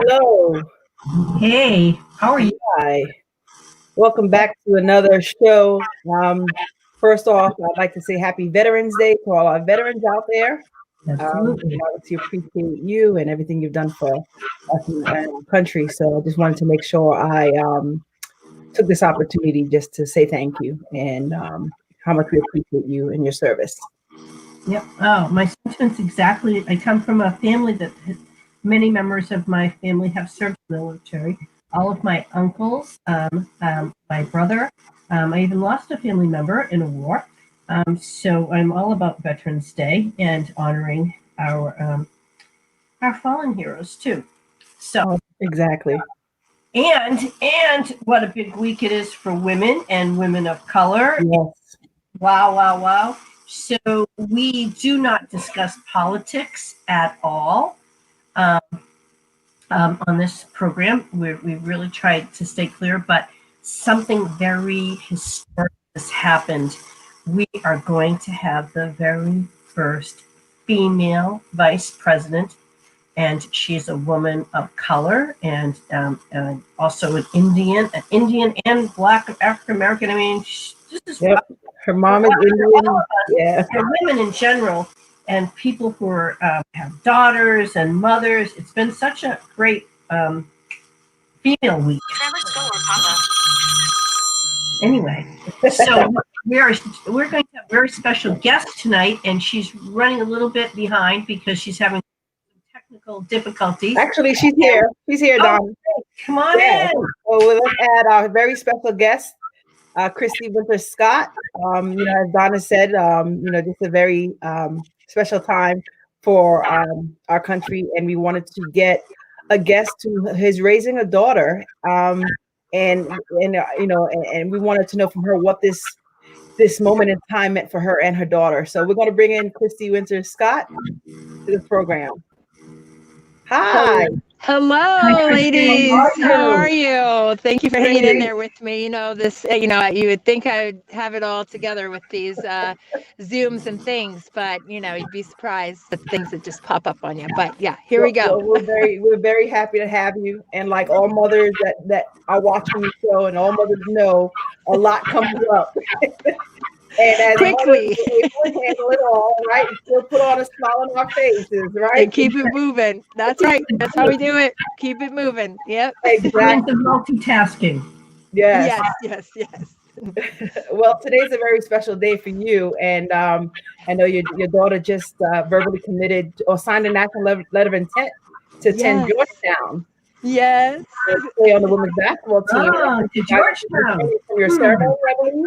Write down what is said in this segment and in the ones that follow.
Hello. Hey, how are you? Hi. Welcome back to another show. First off, I'd like to say Happy Veterans Day to all our veterans out there. Absolutely. I obviously appreciate you and everything you've done for us and our country. So I just wanted to make sure I took this opportunity just to say thank you and how much we appreciate you and your service. Yep. Oh, my sentiments exactly. I come from a family that many members of my family have served in the military. All of my uncles, my brother, I even lost a family member in a war. So I'm all about Veterans Day and honoring our fallen heroes too. So exactly. And what a big week it is for women and women of color. Yes. Wow. So we do not discuss politics at all on this program. We really tried to stay clear, but something very historic has happened. We are going to have the very first female vice president, and she's a woman of color and also an Indian and Black African American. I mean, this is her mom is Indian. Yeah, women in general and people who are, have daughters and mothers. It's been such a great female week. Anyway, so we're going to have a very special guest tonight, and she's running a little bit behind because she's having technical difficulties. Actually, she's here. She's here, Donna. Come on in. So let's add our very special guest, Christy Winters-Scott. As Donna said, just a very special time for our country, and we wanted to get a guest who is raising a daughter, and we wanted to know from her what this moment in time meant for her and her daughter. So we're going to bring in Christy Winters-Scott to the program. Hi. Hello, ladies. How are you? Thank you for hanging in there with me. You would think I'd have it all together with these Zooms and things, but you'd be surprised the things that just pop up on you. But yeah, here we go. Well, we're very happy to have you. And like all mothers that are watching the show, and all mothers know, a lot comes up. And as quickly we handle it all, right? Still put on a smile on our faces, right? And keep it moving. That's right. That's how we do it. Keep it moving. Yep. Exactly. Multitasking. Yes. Well, today's a very special day for you, and I know your daughter just verbally committed or signed a national letter of intent to attend Georgetown. Yes. Play on the women's basketball team. To Georgetown. From your ceremony, I believe.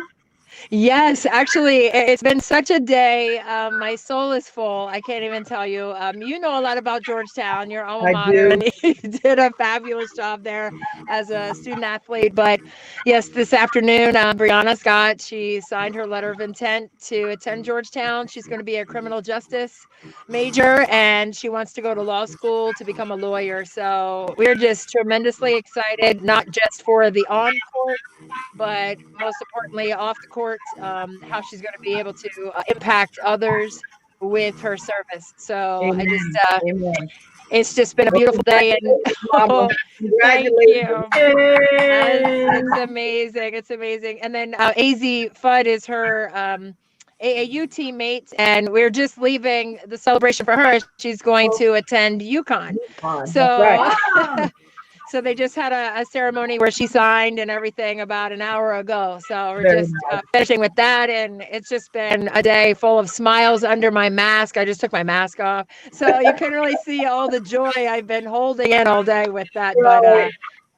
Yes, actually, it's been such a day. My soul is full. I can't even tell you. You know a lot about Georgetown, your alma mater, and you did a fabulous job there as a student athlete. But yes, this afternoon, Brianna Scott, she signed her letter of intent to attend Georgetown. She's going to be a criminal justice major, and she wants to go to law school to become a lawyer. So we're just tremendously excited, not just for the on court, but most importantly off the court, how she's going to be able to impact others with her service. So Amen. It's just been a beautiful day, and thank you. It's amazing. It's amazing. And then AZ Fudd is her AAU teammate, and we're just leaving the celebration for her. She's going to attend UConn. So so they just had a ceremony where she signed and everything about an hour ago. So we're just finishing with that. And it's just been a day full of smiles under my mask. I just took my mask off. So you can really see all the joy I've been holding in all day with that. But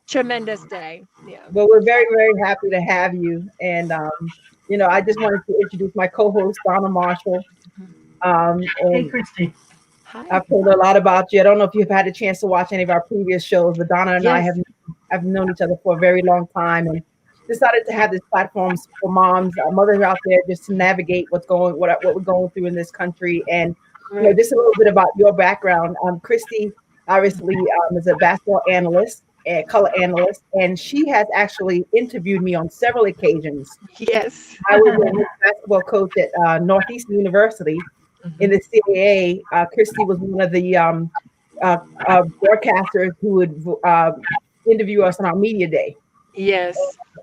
tremendous day. Yeah. Well, we're very, very happy to have you. And, I just wanted to introduce my co-host, Donna Marshall. Hey, And Christy. Hi. I've told her a lot about you. I don't know if you've had a chance to watch any of our previous shows, but Donna and I have known each other for a very long time and decided to have this platform for moms, mothers out there, just to navigate what we're going through in this country. And Right. just a little bit about your background. Christy obviously is a basketball analyst, a color analyst, and she has actually interviewed me on several occasions. Yes. I was a women's basketball coach at Northeastern University in the CAA. Christy was one of the broadcasters who would interview us on our media day. Yes.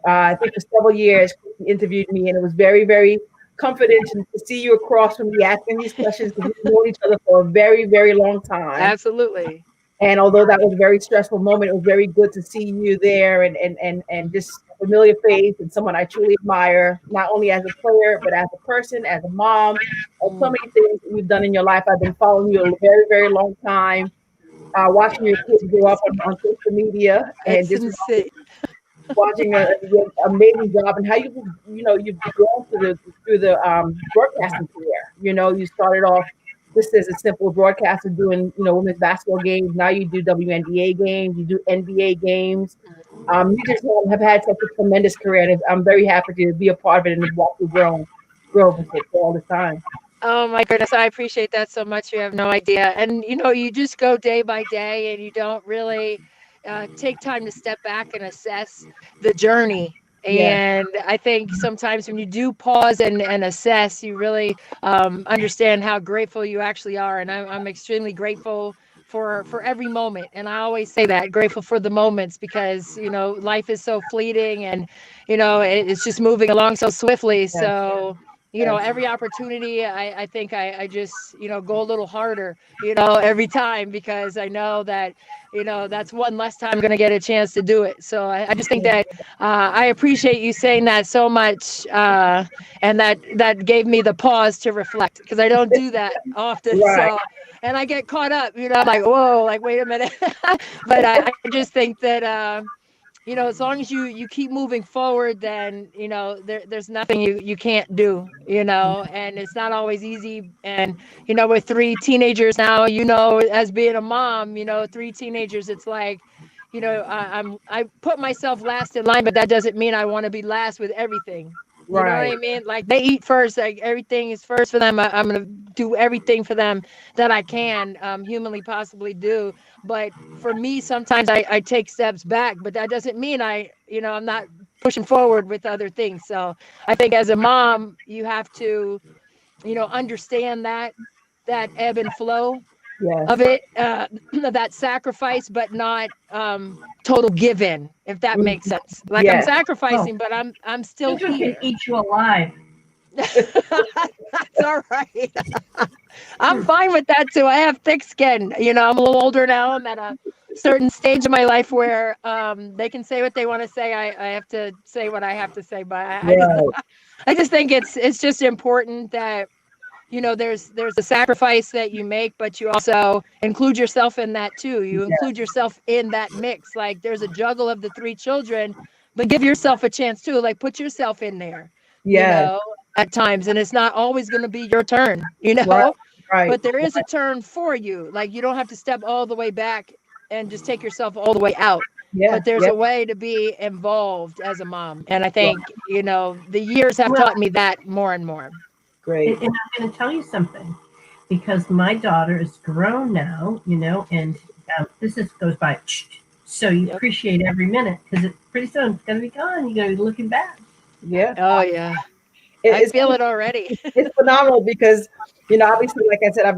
I think for several years, Christy interviewed me, and it was very, very comforting to see you across from me asking these questions because we've known each other for a very, very long time. Absolutely. And although that was a very stressful moment, it was very good to see you there and just a familiar face and someone I truly admire, not only as a player, but as a person, as a mom, and so many things that you've done in your life. I've been following you a very, very long time, watching your kids grow up on social media and It's insane. watching your amazing job and how you've grown through the broadcasting career. You started off just as a simple broadcaster doing women's basketball games. Now you do WNBA games, you do NBA games. You just have had such a tremendous career, and I'm very happy to be a part of it and watch you grow with it for all this time. Oh my goodness, I appreciate that so much. You have no idea. And you just go day by day, and you don't really take time to step back and assess the journey. Yes. And I think sometimes when you do pause and assess, you really understand how grateful you actually are. And I'm extremely grateful for every moment. And I always say that, grateful for the moments, because life is so fleeting, and it's just moving along so swiftly. Yes. So Yes. every opportunity, I think I just, go a little harder, every time, because I know that, that's one less time I'm going to get a chance to do it. So I just think that I appreciate you saying that so much. And that gave me the pause to reflect, because I don't do that often. Right. So, and I get caught up, I'm like, whoa, like, wait a minute. But I just think that, as long as you keep moving forward, then there's nothing you can't do, and it's not always easy. And with 3 teenagers now, as being a mom, 3 teenagers, it's like, I put myself last in line, but that doesn't mean I want to be last with everything. You know what I mean? Like, they eat first, like everything is first for them. I'm going to do everything for them that I can humanly possibly do. But for me, sometimes I take steps back, but that doesn't mean I'm not pushing forward with other things. So I think as a mom, you have to, understand that ebb and flow Yes. of it, that sacrifice, but not total give in, if that makes sense. Like, I'm Yes. sacrificing, but I'm still Children can here. eat you alive. That's all right. I'm fine with that too. I have thick skin. I'm a little older now. I'm at a certain stage of my life where they can say what they want to say. I have to say what I have to say. But I just think it's just important that there's a sacrifice that you make, but you also include yourself in that too. You include yourself in that mix. Like, there's a juggle of the 3 children, but give yourself a chance too. Like, put yourself in there. Yes. At times, and it's not always going to be your turn, Right. but there is a turn for you. Like, you don't have to step all the way back and just take yourself all the way out. Yeah. But there's a way to be involved as a mom. And I think, the years have taught me that more and more. Great. And I'm going to tell you something, because my daughter is grown now, and goes by. So you appreciate every minute, because pretty soon it's going to be gone. You're going to be looking back. Yeah. Oh yeah. I feel it already. It's phenomenal because, obviously, like I said,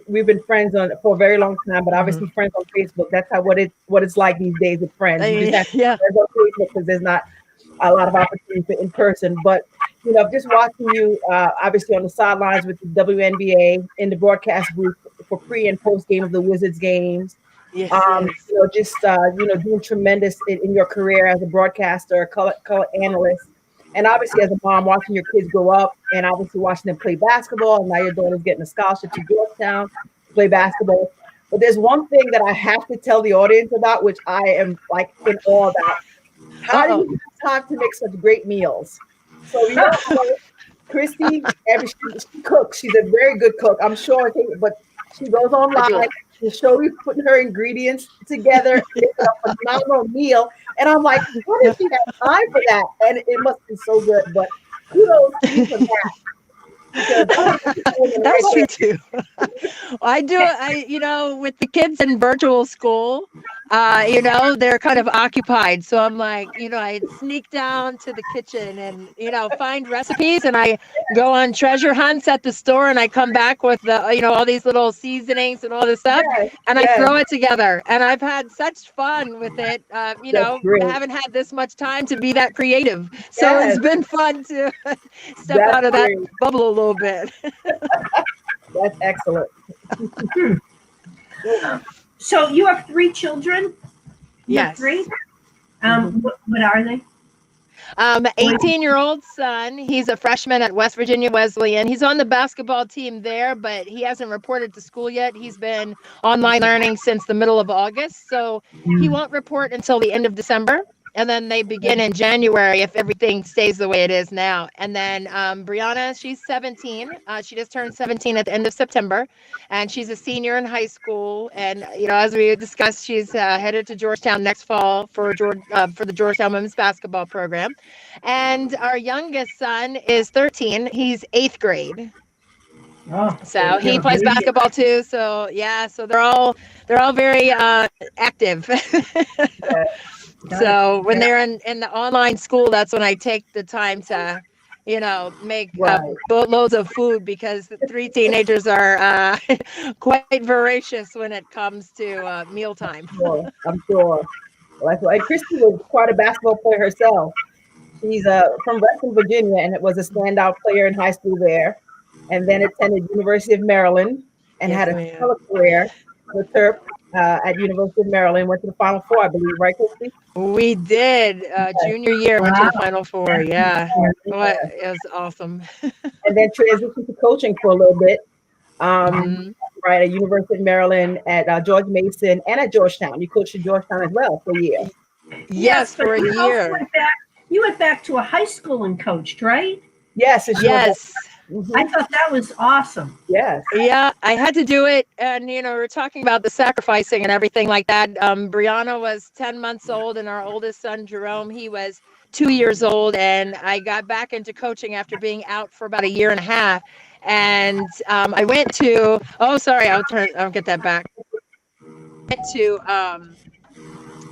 we've been friends for a very long time, but obviously friends on Facebook. That's what it's like these days with friends. You just have to friends on Facebook because there's not a lot of opportunity for in person. But just watching you, obviously on the sidelines with the WNBA in the broadcast booth for pre and post game of the Wizards games. Yes, doing tremendous in your career as a broadcaster, color analyst. And obviously, as a mom, watching your kids grow up and obviously watching them play basketball. And now your daughter's getting a scholarship to Georgetown to play basketball. But there's one thing that I have to tell the audience about, which I am like in awe about. How do you have time to make such great meals? So, Christy, she cooks. She's a very good cook. I'm sure, but she goes online to show you putting her ingredients together, it's a phenomenal meal. And I'm like, what does she have time for that? And it must be so good. But kudos to you for that. That's true too. I do it, with the kids in virtual school, they're kind of occupied. So I'm like, I sneak down to the kitchen and, find recipes, and I go on treasure hunts at the store, and I come back with all these little seasonings and all this stuff, and I throw it together. And I've had such fun with it. I haven't had this much time to be that creative. So it's been fun to step out of that bubble a little bit. That's excellent. So you have 3 children? Yes. 3? What are they? 18-year-old son. He's a freshman at West Virginia Wesleyan. He's on the basketball team there, but he hasn't reported to school yet. He's been online learning since the middle of August, so he won't report until the end of December. And then they begin in January if everything stays the way it is now. And then Brianna, she's 17. She just turned 17 at the end of September. And she's a senior in high school. And, as we discussed, she's headed to Georgetown next fall for the Georgetown women's basketball program. And our youngest son is 13. He's 8th grade. Oh, so he plays basketball too. So, so they're all very active. So when they're in the online school, that's when I take the time to, make boatloads of food, because the 3 teenagers are quite voracious when it comes to mealtime. I'm sure. Like Christy was quite a basketball player herself. She's from Western Virginia, and it was a standout player in high school there, and then attended University of Maryland and had a stellar career with her. At University of Maryland, went to the Final Four, I believe, right, Christy? We did. Junior year, went to the Final Four. Yeah. It was awesome. And then transitioned to coaching for a little bit. Right, at University of Maryland, at George Mason, and at Georgetown. You coached at Georgetown as well for a year. Yes, for a year. You went back to a high school and coached, right? Yes. I thought that was awesome. Yes. Yeah, I had to do it. And, we're talking about the sacrificing and everything like that. Brianna was 10 months old, and our oldest son, Jerome, he was 2 years old. And I got back into coaching after being out for about a year and a half. And I went to, I'll get that back. Went to,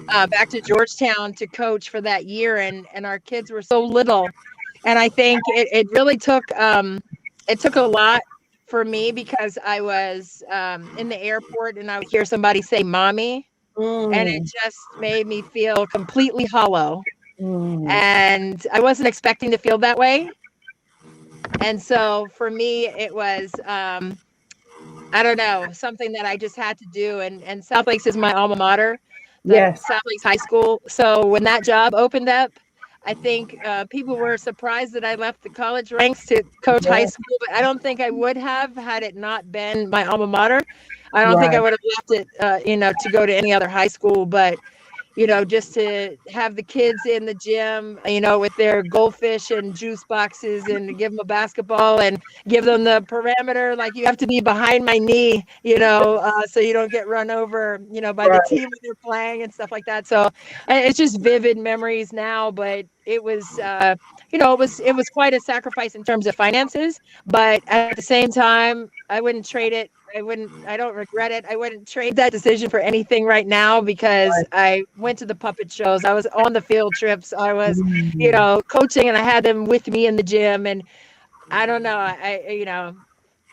back to Georgetown to coach for that year. And our kids were so little. And I think it really took a lot for me, because I was in the airport and I would hear somebody say mommy, and it just made me feel completely hollow. And I wasn't expecting to feel that way. And so for me, it was, something that I just had to do. And South Lakes is my alma mater, South Lakes High School. So when that job opened up, I think people were surprised that I left the college ranks to coach high school, but I don't think I would have had it not been my alma mater. I don't think I would have left it, to go to any other high school. But just to have the kids in the gym, with their goldfish and juice boxes, and to give them a basketball and give them the parameter, like you have to be behind my knee, so you don't get run over, by the team when they're playing and stuff like that. So it's just vivid memories now, but it was, it was quite a sacrifice in terms of finances, but at the same time, I wouldn't trade it. I don't regret it. I wouldn't trade that decision for anything right now, because I went to the puppet shows. I was on the field trips. I was, coaching, and I had them with me in the gym. And I don't know,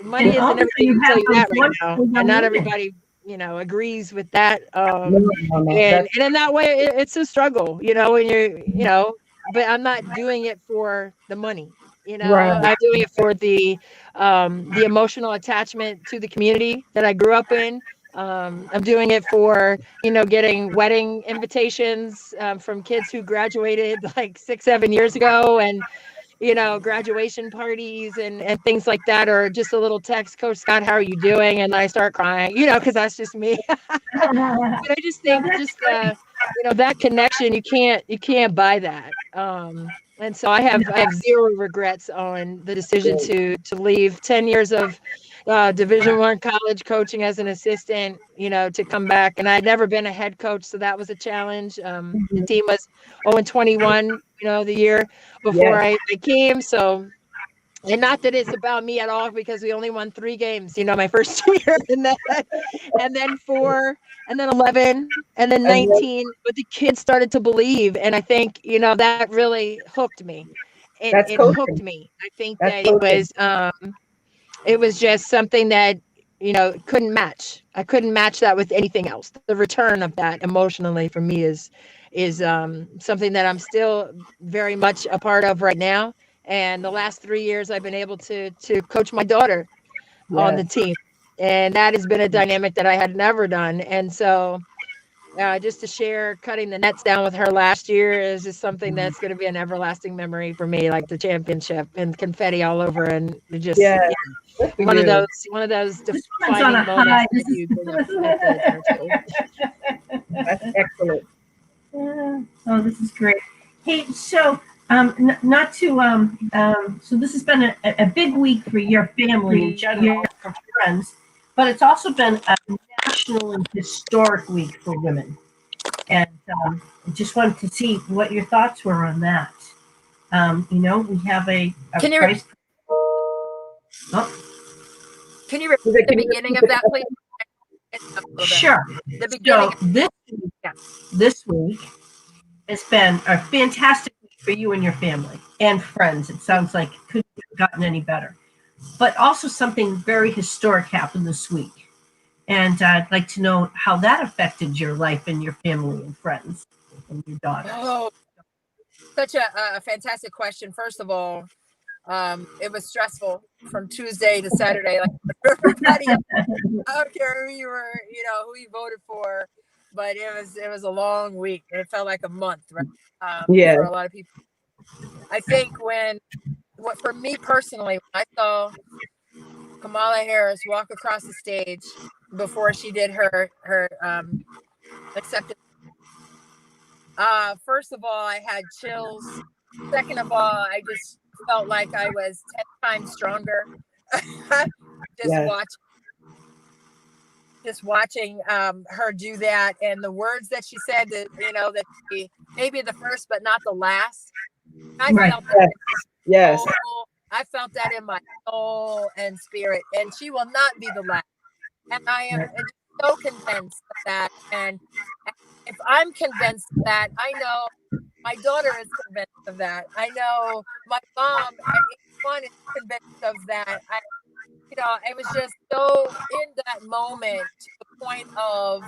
money isn't everything you tell you that right now. And not everybody, agrees with that. And in that way, it's a struggle, when you're, but I'm not doing it for the money. I'm doing it for the emotional attachment to the community that I grew up in. I'm doing it for, getting wedding invitations from kids who graduated like 6-7 years ago, and, graduation parties and things like that, or just a little text, Coach Scott, how are you doing? And I start crying, because that's just me. But I just think that connection, you can't buy that. And so I have zero regrets on the decision to leave 10 years of Division I college coaching as an assistant, to come back. And I'd never been a head coach, so that was a challenge. The team was 0-21, the year before I came. So, and not that it's about me at all, because we only won 3 games, my first year, and then 4, and then 11, and then 19. But the kids started to believe, and I think that really hooked me. It hooked me. I think that it was just something that couldn't match. I couldn't match that with anything else. The return of that emotionally for me is something that I'm still very much a part of right now. And the last 3 years, I've been able to coach my daughter on the team, and that has been a dynamic that I had never done. And so, just to share cutting the nets down with her last year is just something that's going to be an everlasting memory for me, like the championship and confetti all over, and just one of those defining moments that you bring up at the dinner table. That's excellent. Oh, this is great. Hey, so not to so this has been a big week for your family in general, for friends, but it's also been a national and historic week for women. And I just wanted to see what your thoughts were on that. We have a Can you price. Can you repeat the beginning of that, please? Sure. The beginning. So this week has been a fantastic week for you and your family and friends. It sounds like it couldn't have gotten any better. But also something very historic happened this week. And I'd like to know how that affected your life and your family and friends and your daughter. Oh, such a fantastic question. First of all, it was stressful from Tuesday to Saturday. Like everybody, I don't care who you were, who you voted for, but it was a long week. It felt like a month, right? For a lot of people. I think for me personally, when I saw Kamala Harris walk across the stage before she did her acceptance. First of all, I had chills. Second of all, I just felt like I was 10 times stronger. Just watching her do that, and the words that she said, that that she maybe the first but not the last. I felt that. Yes. I felt that in my soul and spirit, and she will not be the last. And I am so convinced of that. And if I'm convinced of that, I know my daughter is convinced of that. I know my mom at 81 is convinced of that. I was just so in that moment to the point of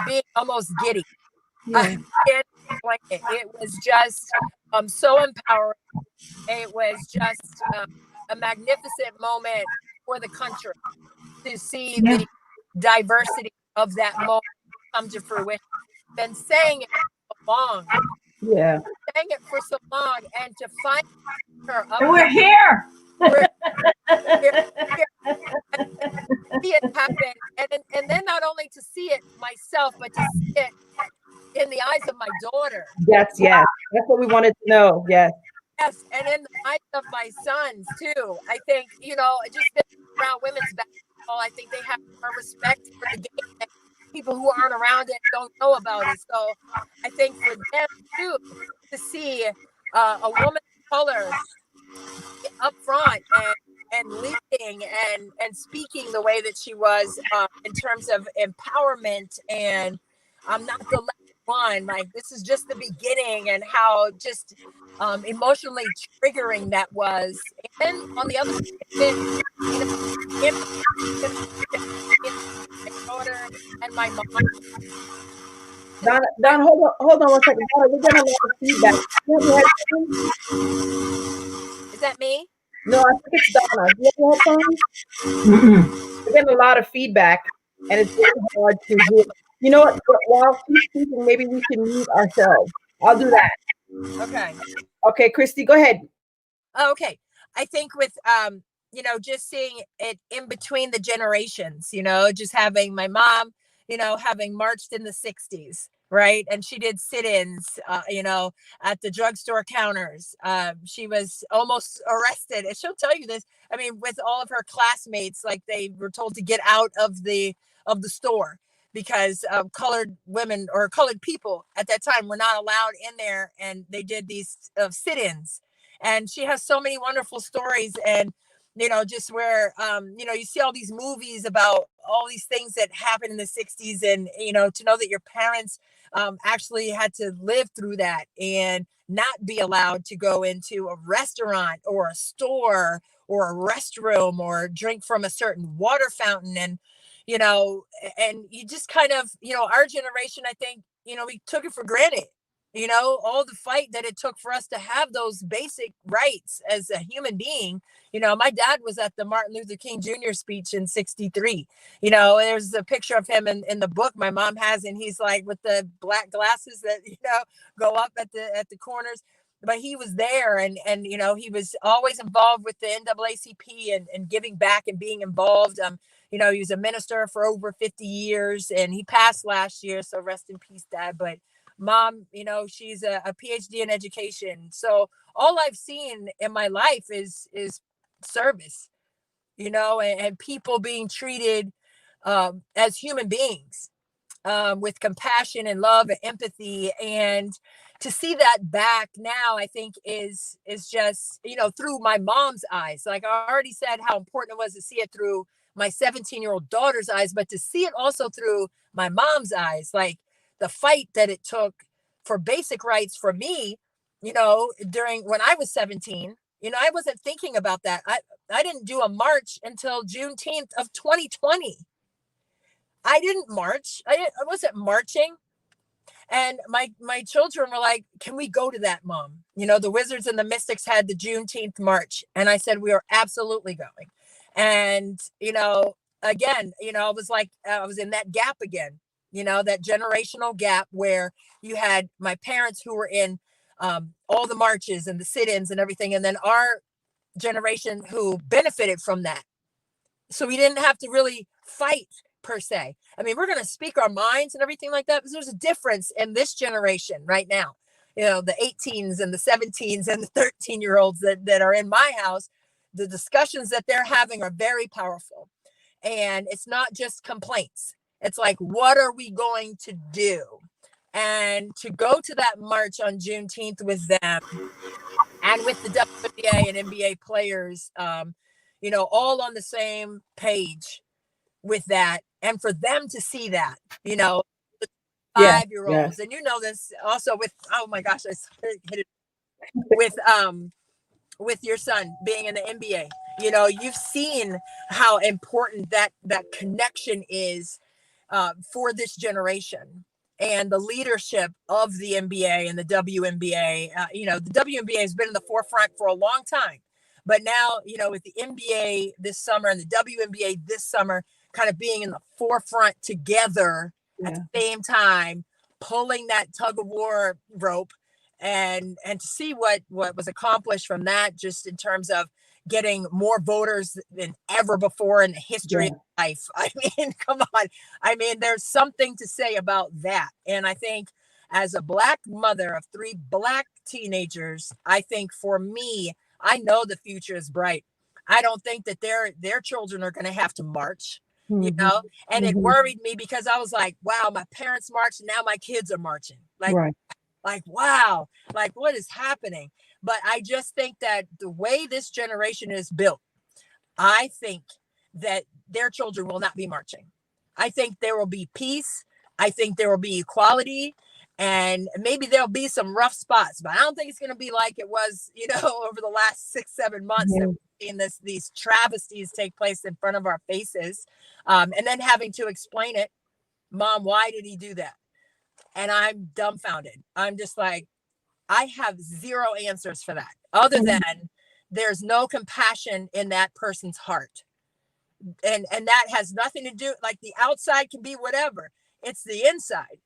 being almost giddy. I can't explain it. It was just so empowering. It was just a magnificent moment for the country to see the diversity of that moment come to fruition. Been saying it for so long. Yeah. Saying it for so long, and to find her up. And we're here. See it happen, and then not only to see it myself, but to see it in the eyes of my daughter. Yes. That's what we wanted to know. Yes, and in the eyes of my sons too. I think just around women's basketball, I think they have more respect for the game that people who aren't around it don't know about it. So I think for them too, to see a woman of color up front and leading and speaking the way that she was in terms of empowerment, and I'm not the last one. Like, this is just the beginning, and how just emotionally triggering that was. And on the other side, my daughter and my mom. Don, hold on 1 second. Donna, we're getting a lot of feedback. Is that me? No, I think it's Donna. Do you have headphones? We're getting a lot of feedback, and it's really hard to hear. You know what? While she's speaking, maybe we can mute ourselves. I'll do that. Okay. Okay, Christy, go ahead. Okay. I think with just seeing it in between the generations, just having my mom, having marched in the 60s, right? And she did sit-ins, at the drugstore counters. She was almost arrested. And she'll tell you this. I mean, with all of her classmates, like they were told to get out of the store because colored women or colored people at that time were not allowed in there. And they did these sit-ins. And she has so many wonderful stories. And just where, you see all these movies about all these things that happened in the 60s, and, to know that your parents actually had to live through that and not be allowed to go into a restaurant or a store or a restroom or drink from a certain water fountain. And, and you just kind of, our generation, I think, we took it for granted. All the fight that it took for us to have those basic rights as a human being. My dad was at the Martin Luther King Jr. speech in 63. There's a picture of him in the book my mom has, and he's like with the black glasses that, go up at the corners. But he was there, and he was always involved with the NAACP and giving back and being involved. He was a minister for over 50 years, and he passed last year. So rest in peace, Dad. But Mom, she's a PhD in education. So all I've seen in my life is service, and people being treated as human beings, with compassion and love and empathy. And to see that back now, I think is just, through my mom's eyes. Like I already said, how important it was to see it through my 17-year-old daughter's eyes, but to see it also through my mom's eyes, like the fight that it took for basic rights for me, during when I was 17. I wasn't thinking about that. I didn't do a march until Juneteenth of 2020. I didn't march. I wasn't marching. And my children were like, can we go to that, Mom? The Wizards and the Mystics had the Juneteenth march. And I said, we are absolutely going. And, again, I was like, I was in that gap again, that generational gap where you had my parents who were in all the marches and the sit-ins and everything. And then our generation who benefited from that. So we didn't have to really fight per se. I mean, we're going to speak our minds and everything like that, because there's a difference in this generation right now. The 18s and the 17s and the 13-year-olds that are in my house, the discussions that they're having are very powerful. And it's not just complaints. It's like, what are we going to do? And to go to that march on Juneteenth with them and with the WNBA and NBA players, all on the same page with that. And for them to see that, the 5-year-olds, and this also with, oh my gosh, I hit it with your son being in the NBA. You've seen how important that connection is for this generation, and the leadership of the NBA and the WNBA. The WNBA has been in the forefront for a long time, but now, with the NBA this summer and the WNBA this summer kind of being in the forefront together at the same time, pulling that tug of war rope, and to see what was accomplished from that, just in terms of getting more voters than ever before in the history of life. I mean, come on. I mean, there's something to say about that. And I think as a Black mother of 3 Black teenagers, I think for me, I know the future is bright. I don't think that their children are going to have to march, and it worried me, because I was like, wow, my parents marched, now my kids are marching. Like, wow, like what is happening? But I just think that the way this generation is built, I think that their children will not be marching. I think there will be peace. I think there will be equality, and maybe there'll be some rough spots, but I don't think it's going to be like it was, over the last 6-7 months that we've seen these travesties take place in front of our faces. And then having to explain it, Mom, why did he do that? And I'm dumbfounded. I'm just like, I have zero answers for that, other than there's no compassion in that person's heart. And that has nothing to do, like the outside can be whatever. It's the inside.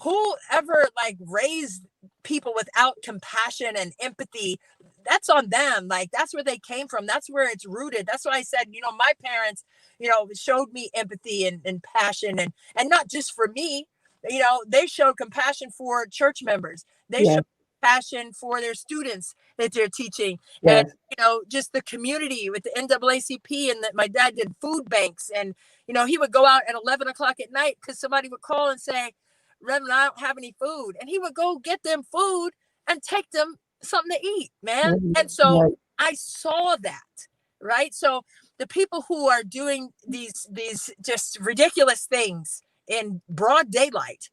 Whoever raised people without compassion and empathy, that's on them. Like, that's where they came from. That's where it's rooted. That's why I said, my parents, showed me empathy and passion, and not just for me, You know, they showed compassion for church members. They showed compassion for their students that they're teaching. And, you know, just the community with the NAACP, and that my dad did food banks. And, you know, he would go out at 11 o'clock at night because somebody would call and say, Reverend, I don't have any food. And he would go get them food and take them something to eat, man. And so I saw that, right? So the people who are doing these just ridiculous things in broad daylight,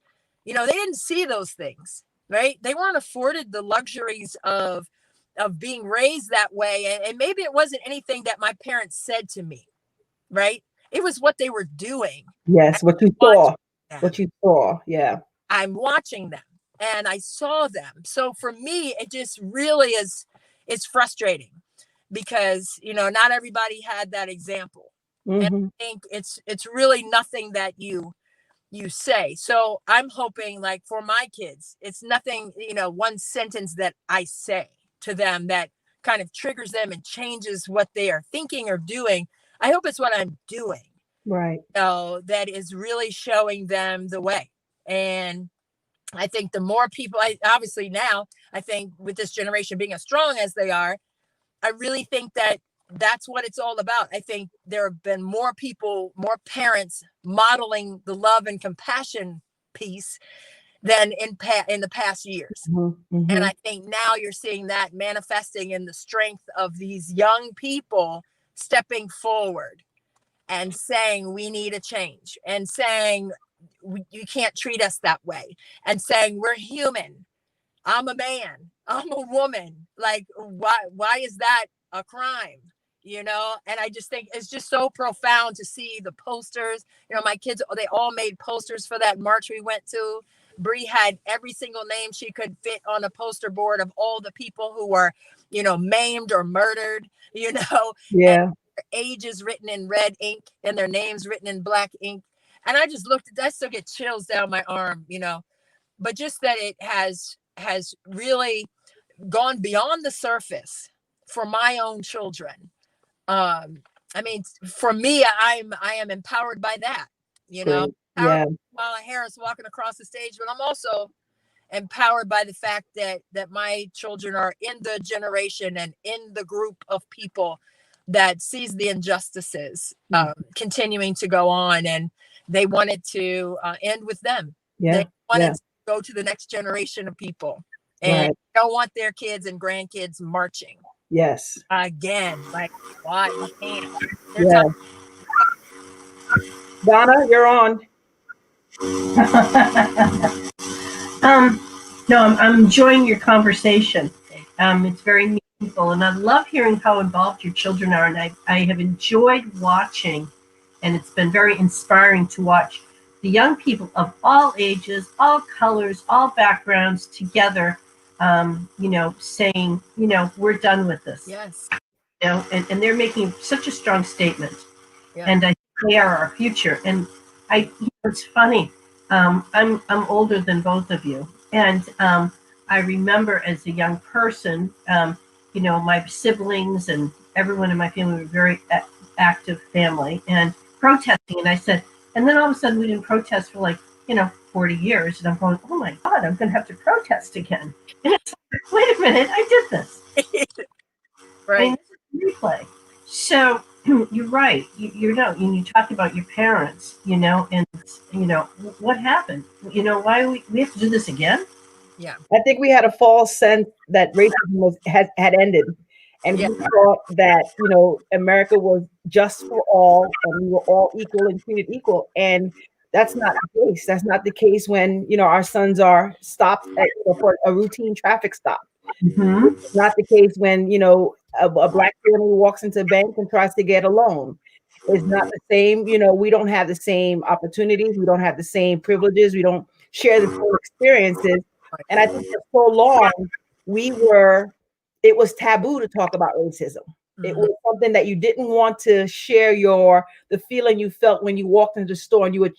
you know, they didn't see those things, right? They weren't afforded the luxuries of being raised that way. And maybe it wasn't anything that my parents said to me, right? It was what they were doing. Yes, what you saw. What you saw, yeah. I'm watching them and I saw them. So for me, it just really is, it's frustrating because, you know, not everybody had that example. And I think it's really nothing that you say. So I'm hoping, like, for my kids, it's nothing, you know, one sentence that I say to them that kind of triggers them and changes what they are thinking or doing. I hope it's what I'm doing. Right. So that is really showing them the way. And I think the more people, obviously now, I think with this generation being as strong as they are, I really think that that's what it's all about. I think there have been more people, more parents modeling the love and compassion piece than in the past years. And I think now you're seeing that manifesting in the strength of these young people stepping forward and saying, we need a change, and saying, you can't treat us that way, and saying, we're human. I'm a man. I'm a woman. Like, why is that a crime? You know? And I just think it's just so profound to see the posters. You know, my kids, they all made posters for that march we went to. Bree had every single name she could fit on a poster board of all the people who were, you know, maimed or murdered, you know? Yeah. And their ages written in red ink and their names written in black ink. And I just looked at that, still get chills down my arm, you know, but just that it has really gone beyond the surface for my own children. I mean, for me, I am empowered by that, you know. Yeah. Kamala Harris walking across the stage, but I'm also empowered by the fact that my children are in the generation and in the group of people that sees the injustices continuing to go on, and they wanted to end with them. They wanted to go to the next generation of people, and don't want their kids and grandkids marching. Yes. Again, like, why? You can't. Yeah. Donna, you're on. No, I'm enjoying your conversation. It's very meaningful, and I love hearing how involved your children are. And I have enjoyed watching, and it's been very inspiring to watch the young people of all ages, all colors, all backgrounds together, you know, saying, you know, we're done with this. Yes. You know, and they're making such a strong statement. Yeah. And I think they are our future. And it's funny. I'm older than both of you. And I remember as a young person, you know, my siblings and everyone in my family were a very active family and protesting. And I said, and then all of a sudden we didn't protest for, like, you know, 40 years. And I'm going, oh my God, I'm going to have to protest again. And it's like, wait a minute, I did this. Right. Replay. So you're right. You know, you talk about your parents, you know, and, you know, what happened? You know, why we have to do this again? Yeah. I think we had a false sense that racism had ended. And we thought that, you know, America was just for all and we were all equal and treated equal. And that's not the case. That's not the case when, you know, our sons are stopped for a routine traffic stop. It's not the case when, you know, a Black family walks into a bank and tries to get a loan. It's not the same. You know, we don't have the same opportunities. We don't have the same privileges. We don't share the same experiences. And I think for so long, it was taboo to talk about racism. It was something that you didn't want to share the feeling you felt when you walked into the store and you were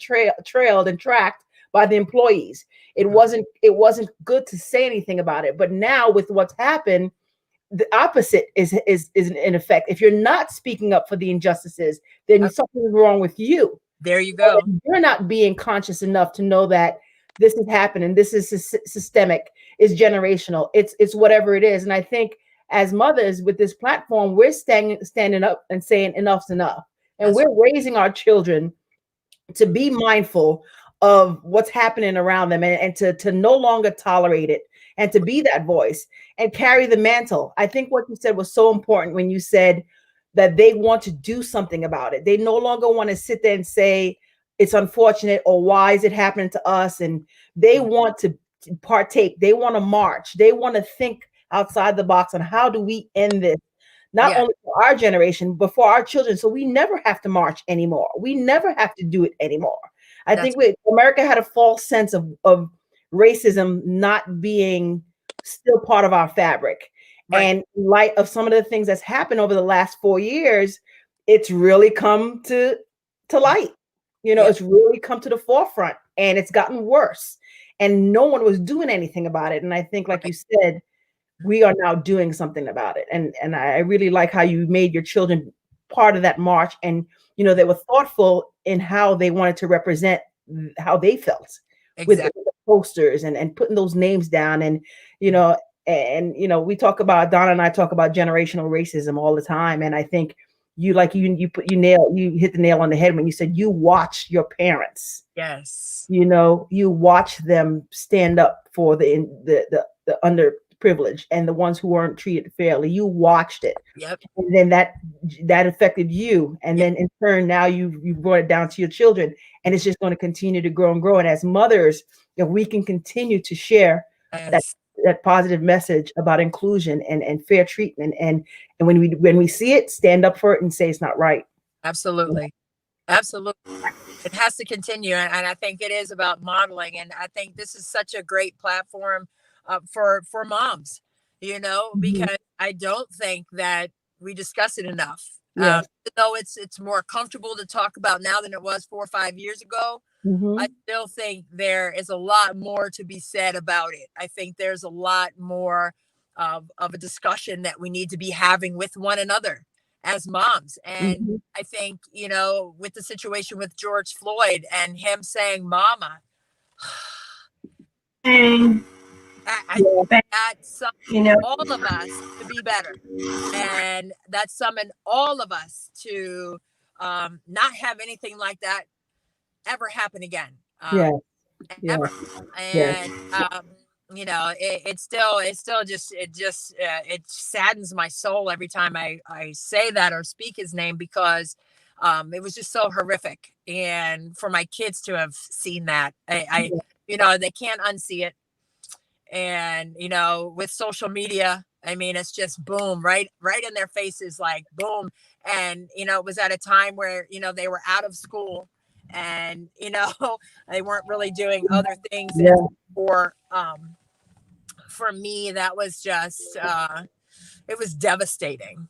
trailed and tracked by the employees. It wasn't good to say anything about it. But now with what's happened, the opposite is in effect. If you're not speaking up for the injustices, then something's wrong with you. There you go. You're not being conscious enough to know that this is happening. This is systemic. It's generational. It's whatever it is. And I think as mothers with this platform, we're standing up and saying enough's enough. And we're raising our children to be mindful of what's happening around them, and to no longer tolerate it, and to be that voice and carry the mantle. I think what you said was so important when you said that they want to do something about it. They no longer want to sit there and say it's unfortunate or why is it happening to us? And they want to partake. They want to march. They want to think outside the box on how do we end this, not only for our generation, but for our children. So we never have to march anymore. We never have to do it anymore. I think America had a false sense of racism not being still part of our fabric. Right. And in light of some of the things that's happened over the last 4 years, it's really come to light. It's really come to the forefront, and it's gotten worse. And no one was doing anything about it. And I think, like you said, we are now doing something about it. And I really like how you made your children part of that march. And, they were thoughtful in how they wanted to represent how they felt with the posters and putting those names down. And, we talk about, Donna and I talk about generational racism all the time. And I think you hit the nail on the head when you said you watch your parents. Yes. You watch them stand up for the underprivileged and the ones who weren't treated fairly. You watched it. Yep. And then that affected you. And then in turn, now you brought it down to your children, and it's just going to continue to grow and grow. And as mothers, if we can continue to share that positive message about inclusion and fair treatment, and when we see it, stand up for it and say it's not right. Absolutely. Absolutely. It has to continue. And I think it is about modeling. And I think this is such a great platform for moms, because I don't think that we discuss it enough. Yes. Though it's more comfortable to talk about now than it was 4 or 5 years ago. I still think there is a lot more to be said about it. I think there's a lot more of a discussion that we need to be having with one another as moms. And I think, with the situation with George Floyd and him saying, "Mama," that summoned all of us to be better. And that summoned all of us to not have anything like that ever happen again. Ever. And it saddens my soul every time I say that or speak his name, because it was just so horrific. And for my kids to have seen that, they can't unsee it. And with social media, it's just boom, right in their faces, like boom. And it was at a time where they were out of school, and they weren't really doing other things. And for me, that was just it was devastating.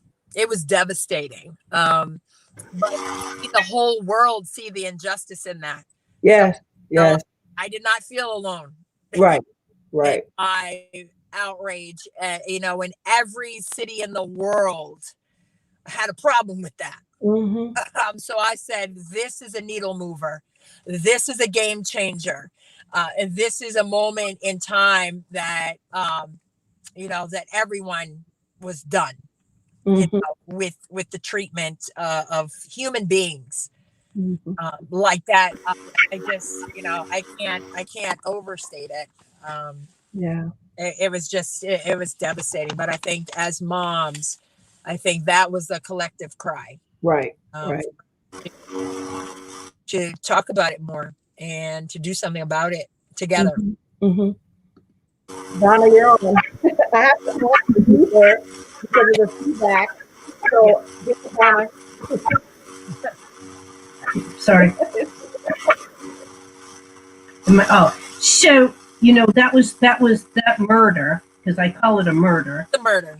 But the whole world see the injustice in that. I did not feel alone. Right. I outrage, when every city in the world had a problem with that. So I said, this is a needle mover. This is a game changer. And this is a moment in time that, that everyone was done with the treatment of human beings like that. I just, I can't overstate it. It was devastating. But I think as moms, I think that was a collective cry. Right. To talk about it more and to do something about it together. Donna, you're on. I have to talk to you there because of the feedback. So, Donna. Sorry. So that murder, because I call it a murder. The murder.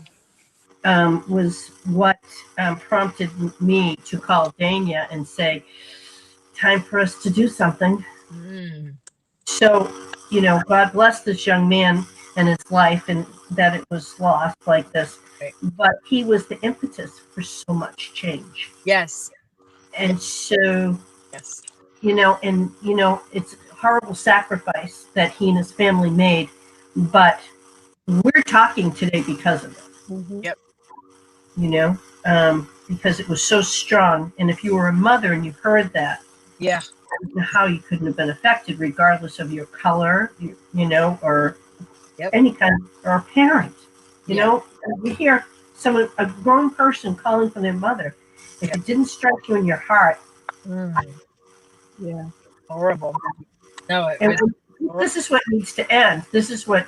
Was what prompted me to call Dania and say, time for us to do something. So, God bless this young man and his life, and that it was lost like this. Right. But he was the impetus for so much change. Yes. And so, yes. It's horrible sacrifice that he and his family made, but we're talking today because of it. Mm-hmm. Yep. You know, because it was so strong. And if you were a mother and you heard that, Yeah. I don't know how you couldn't have been affected, regardless of your color, you know, or any kind of, or a parent. You know, you hear someone, a grown person calling for their mother. If it didn't strike you in your heart, horrible. No, this is what needs to end. This is what,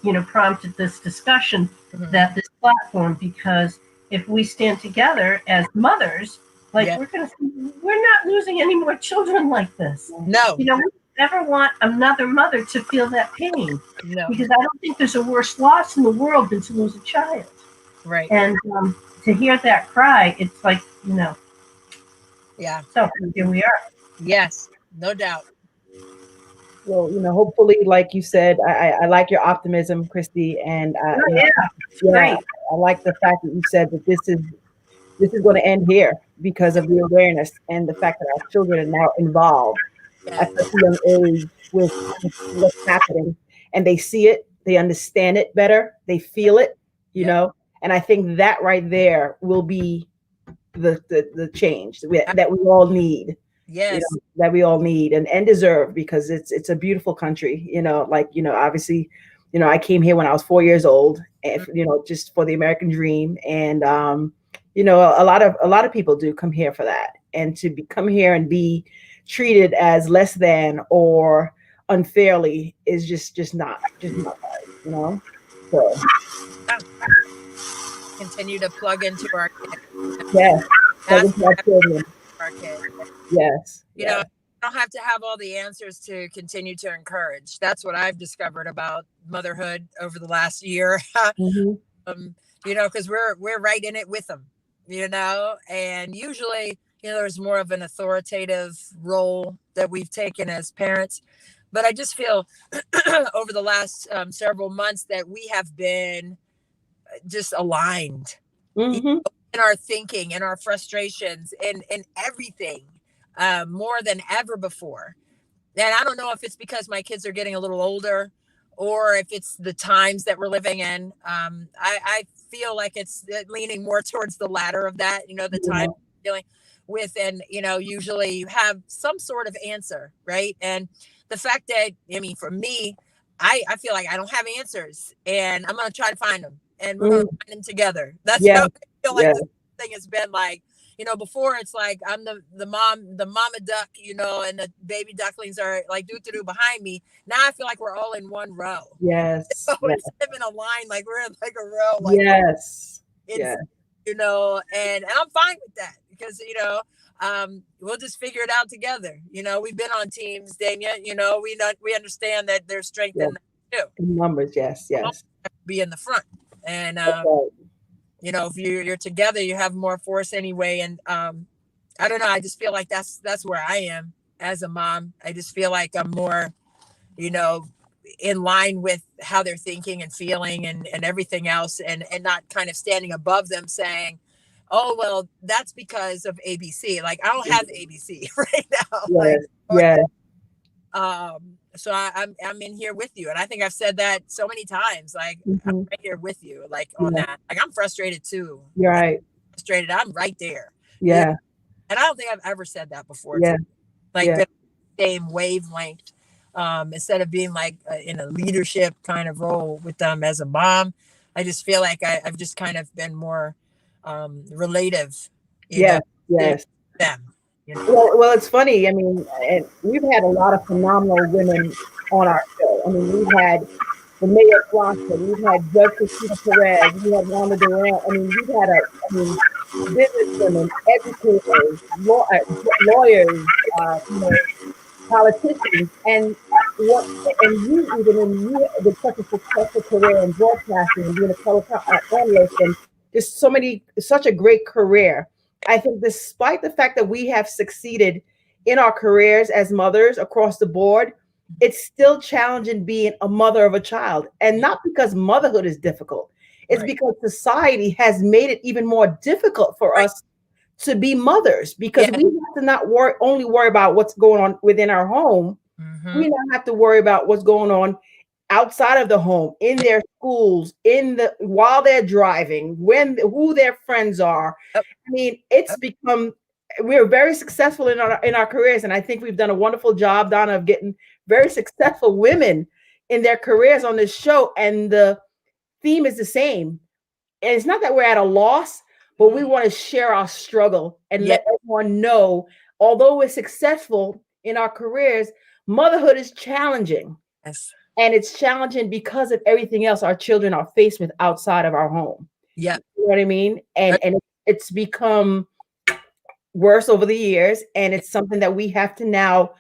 you know, prompted this discussion, that this platform, because if we stand together as mothers, like we're not losing any more children like this. No. You know, we never want another mother to feel that pain. No. Because I don't think there's a worse loss in the world than to lose a child. Right. And to hear that cry, it's like, you know. Yeah. So here we are. Yes, no doubt. Well, you know, hopefully, like you said, I like your optimism, Christy, and Great. I like the fact that you said that this is going to end here because of the awareness and the fact that our children are now involved at such a young age with what's happening, and they see it, they understand it better, they feel it, you know, and I think that right there will be the change that we all need. Yes. You know, that we all need and deserve, because it's a beautiful country, you know, like, you know, obviously, you know, I came here when I was 4 years old, and you know, just for the American dream, and you know, a lot of people do come here for that, and to come here and be treated as less than or unfairly is just not right, you know. So continue to plug into our kids. Yes. Our children. Our kids. Yes. You know, I don't have to have all the answers to continue to encourage. That's what I've discovered about motherhood over the last year. You know, because we're right in it with them, you know, and usually, you know, there's more of an authoritative role that we've taken as parents. But I just feel over the last several months that we have been just aligned in our thinking, in our frustrations, in everything. More than ever before. And I don't know if it's because my kids are getting a little older or if it's the times that we're living in. I feel like it's leaning more towards the latter of that, you know, the time dealing with, and, you know, usually you have some sort of answer, right? And the fact that, I mean, for me, I feel like I don't have answers, and I'm going to try to find them, and we're going to find them together. That's how I feel like this thing has been like. You know, before it's like I'm the mama duck, you know, and the baby ducklings are like doo-doo behind me. Now I feel like we're all in one row. Yes. So instead of in a line, like we're in like a row. Like, you know, and I'm fine with that, because, you know, we'll just figure it out together. You know, we've been on teams, Dania. You know, we understand that there's strength in that too. In numbers, yes. Be in the front, and you know, if you're together, you have more force anyway. And I don't know. I just feel like that's where I am as a mom. I just feel like I'm more, you know, in line with how they're thinking and feeling and everything else, and not kind of standing above them saying, oh, well, that's because of ABC. Like, I don't have ABC right now. So I'm in here with you. And I think I've said that so many times, like, I'm right here with you, like on that. Like, I'm frustrated too. You're right. Frustrated. I'm right there. Yeah. And I don't think I've ever said that before. Yeah. Like the same wavelength, instead of being like in a leadership kind of role with them as a mom. I just feel like I've just kind of been more relative. You know, yes. Them. You know? Well, it's funny. I mean, and we've had a lot of phenomenal women on our show. I mean, we've had the Mayor of Boston, we've had Judge Christina Perez, we had Wanda Durant. I mean, we've had business women, educators, lawyers, you know, politicians, and you did such a successful career in broadcasting and being a color analyst, and just such a great career. I think despite the fact that we have succeeded in our careers as mothers across the board, it's still challenging being a mother of a child. And not because motherhood is difficult. It's because society has made it even more difficult for us to be mothers, because we have to not only worry about what's going on within our home, We don't have to worry about what's going on outside of the home, in their schools, while they're driving, who their friends are. I mean, it's become, we're very successful in our careers, and I think we've done a wonderful job, Donna, of getting very successful women in their careers on this show, and the theme is the same. And it's not that we're at a loss, but we want to share our struggle and let everyone know, although we're successful in our careers, motherhood is challenging. Yes. And it's challenging because of everything else our children are faced with outside of our home. Yeah. You know what I mean? And it's become worse over the years. And it's something that we have to now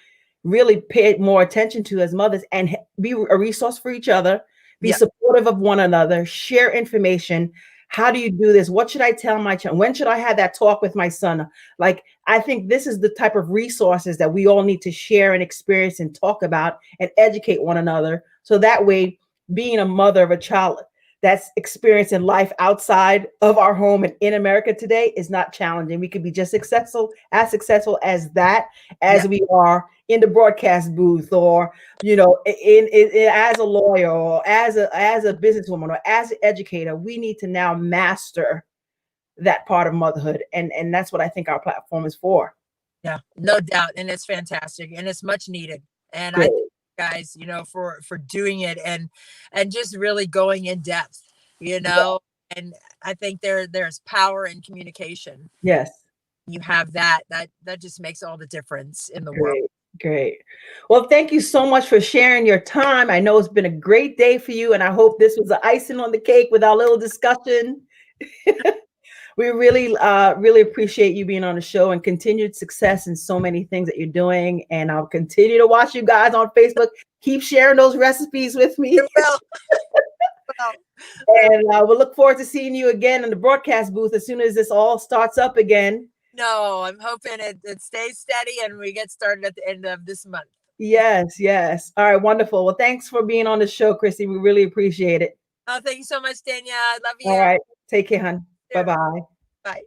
really pay more attention to as mothers and be a resource for each other, be supportive of one another, share information. How do you do this? What should I tell my child? When should I have that talk with my son? Like, I think this is the type of resources that we all need to share and experience and talk about and educate one another. So that way, being a mother of a child that's experiencing life outside of our home and in America today is not challenging. We could be just as successful as that, as we are in the broadcast booth, or, you know, in as a lawyer, or as a businesswoman, or as an educator. We need to now master that part of motherhood, and that's what I think our platform is for. Yeah, no doubt, and it's fantastic, and it's much needed. And I thank you guys, you know, for doing it and just really going in depth, you know. And I think there's power in communication. Yes, you have that just makes all the difference in the world. Great. Well, thank you so much for sharing your time. I know it's been a great day for you, and I hope this was the icing on the cake with our little discussion. We really appreciate you being on the show, and continued success in so many things that you're doing. And I'll continue to watch you guys on Facebook. Keep sharing those recipes with me. And we'll look forward to seeing you again in the broadcast booth as soon as this all starts up again. No, I'm hoping it stays steady and we get started at the end of this month. Yes. All right, wonderful. Well, thanks for being on the show, Christy. We really appreciate it. Oh, thank you so much, Dania. I love you. All right. Take care, hon. Bye-bye. Bye.